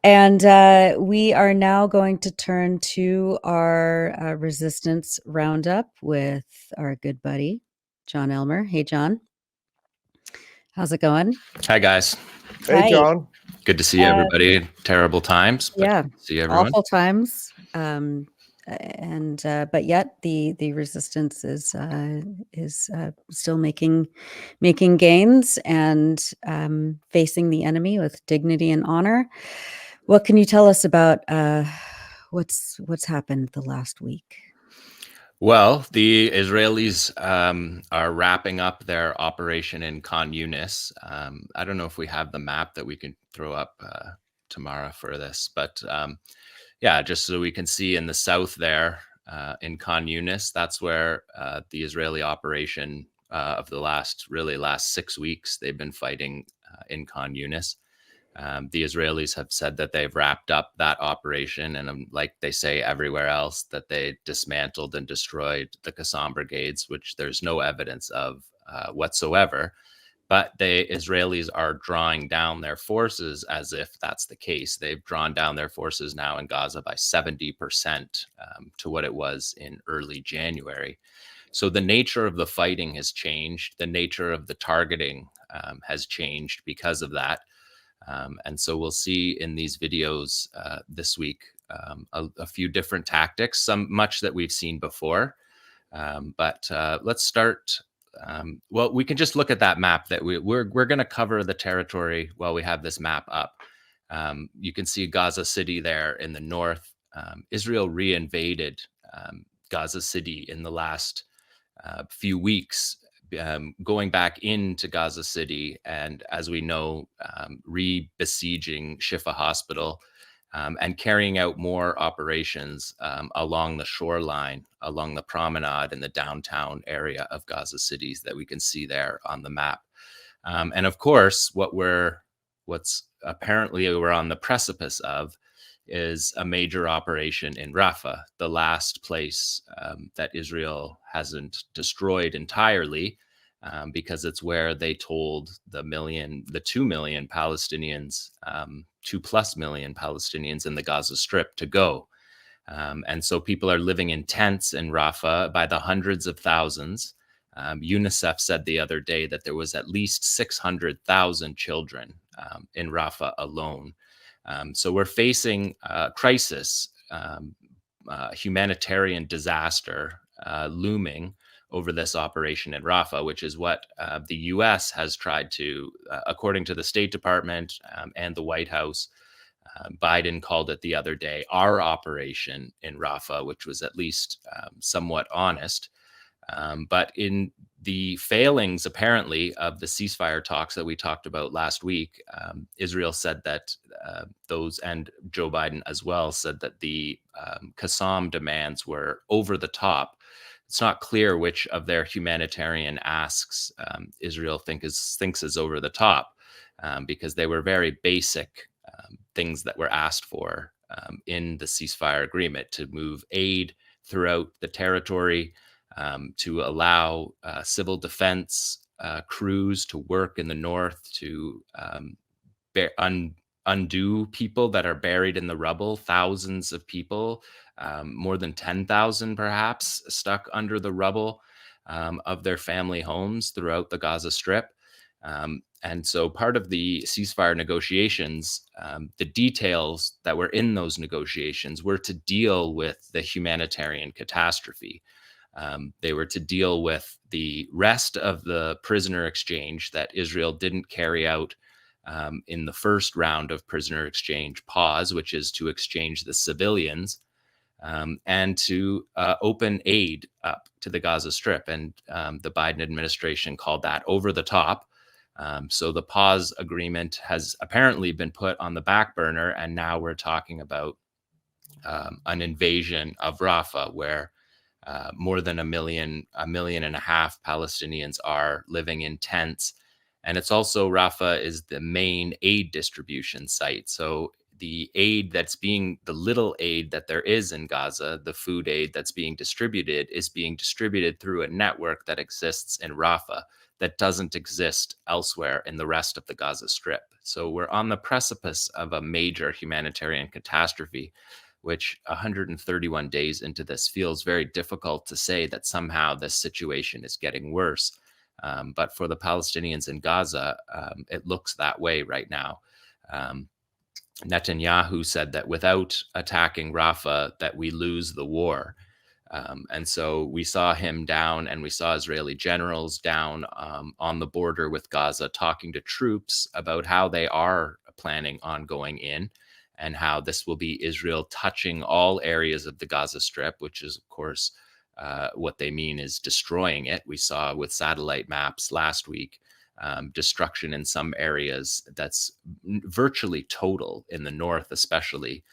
And we are now going to turn to our resistance roundup with our good buddy, Jon Elmer. Hey, Jon. How's it going? Hi, guys. Hey, Hi. Jon. Good to see everybody. Terrible times, but Yeah, good to see everyone. awful times. But yet the resistance is still making gains and facing the enemy with dignity and honor. What can you tell us about what's happened the last week? Well, the Israelis are wrapping up their operation in Khan Yunis. I don't know if we have the map that we can throw up tomorrow for this, but yeah, just so we can see in the south there in Khan Yunis, that's where the Israeli operation of the last 6 weeks, they've been fighting in Khan Yunis. The Israelis have said that they've wrapped up that operation, and like they say everywhere else, that they dismantled and destroyed the Qassam brigades, which there's no evidence of whatsoever. But the Israelis are drawing down their forces as if that's the case. They've drawn down their forces now in Gaza by 70% to what it was in early January. So the nature of the fighting has changed. The nature of the targeting has changed because of that. And so we'll see in these videos this week a few different tactics, much that we've seen before. But let's start. Well, we can just look at that map that we're going to cover the territory while we have this map up. You can see Gaza City there in the north. Israel reinvaded Gaza City in the last few weeks, going back into Gaza City, and as we know, re-besieging Shifa Hospital, and carrying out more operations along the shoreline, along the promenade in the downtown area of Gaza City that we can see there on the map. And of course, what's apparently we're on the precipice of is a major operation in Rafah, the last place that Israel hasn't destroyed entirely, because it's where they told the 2 million Palestinians, 2+ million Palestinians in the Gaza Strip to go. And so people are living in tents in Rafah by the hundreds of thousands. UNICEF said the other day that there was at least 600,000 children in Rafah alone. So we're facing a crisis, humanitarian disaster looming over this operation in Rafah, which is what the U.S. has tried to, according to the State Department and the White House. Biden called it the other day our operation in Rafah, which was at least somewhat honest. But in the failings, apparently, of the ceasefire talks that we talked about last week, Israel said that those, and Joe Biden as well, said that the Qassam demands were over the top. It's not clear which of their humanitarian asks Israel thinks is over the top, because they were very basic things that were asked for in the ceasefire agreement: to move aid throughout the territory, to allow civil defense crews to work in the north, to undo people that are buried in the rubble, thousands of people, more than 10,000 perhaps, stuck under the rubble of their family homes throughout the Gaza Strip. And so part of the ceasefire negotiations, the details that were in those negotiations were to deal with the humanitarian catastrophe. They were to deal with the rest of the prisoner exchange that Israel didn't carry out in the first round of prisoner exchange pause, which is to exchange the civilians, and to open aid up to the Gaza Strip. And the Biden administration called that over the top. So the pause agreement has apparently been put on the back burner, and now we're talking about an invasion of Rafah, where more than a million and a half Palestinians are living in tents. And it's also, Rafah is the main aid distribution site. So the aid the little aid that there is in Gaza, the food aid that's being distributed, is being distributed through a network that exists in Rafah. that doesn't exist elsewhere in the rest of the Gaza Strip. So we're on the precipice of a major humanitarian catastrophe, which 131 days into this feels very difficult to say that somehow this situation is getting worse. But for the Palestinians in Gaza, it looks that way right now. Netanyahu said that without attacking Rafah, that we lose the war. And so we saw him down, and we saw Israeli generals down on the border with Gaza talking to troops about how they are planning on going in, and how this will be Israel touching all areas of the Gaza Strip, which is, of course, what they mean is destroying it. We saw with satellite maps last week destruction in some areas that's virtually total in the north, especially.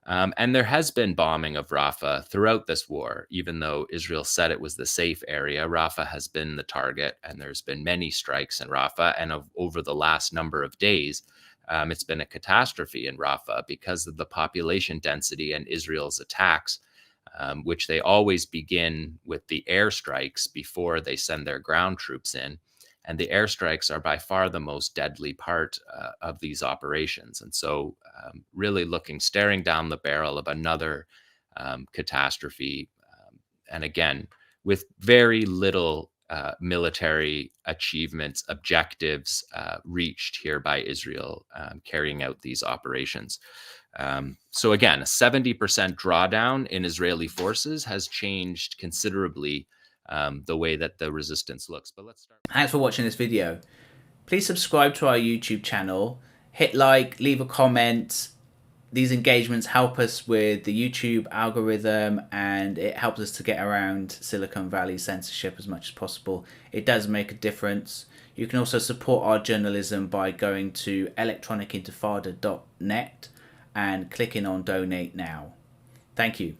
And there has been bombing of Rafah throughout this war, even though Israel said it was the safe area. Rafah has been the target, and there's been many strikes in Rafah. And over the last number of days, it's been a catastrophe in Rafah because of the population density and Israel's attacks, which they always begin with the airstrikes before they send their ground troops in. And the airstrikes are by far the most deadly part of these operations. And so really staring down the barrel of another catastrophe. And again, with very little military achievements, objectives reached here by Israel carrying out these operations. So again, a 70% drawdown in Israeli forces has changed considerably the way that the resistance looks. But let's start. Thanks for watching this video. Please subscribe to our YouTube channel, hit like, leave a comment. These engagements help us with the YouTube algorithm, and it helps us to get around Silicon Valley censorship as much as possible. It does make a difference. You can also support our journalism by going to electronicintifada.net and clicking on donate now. Thank you.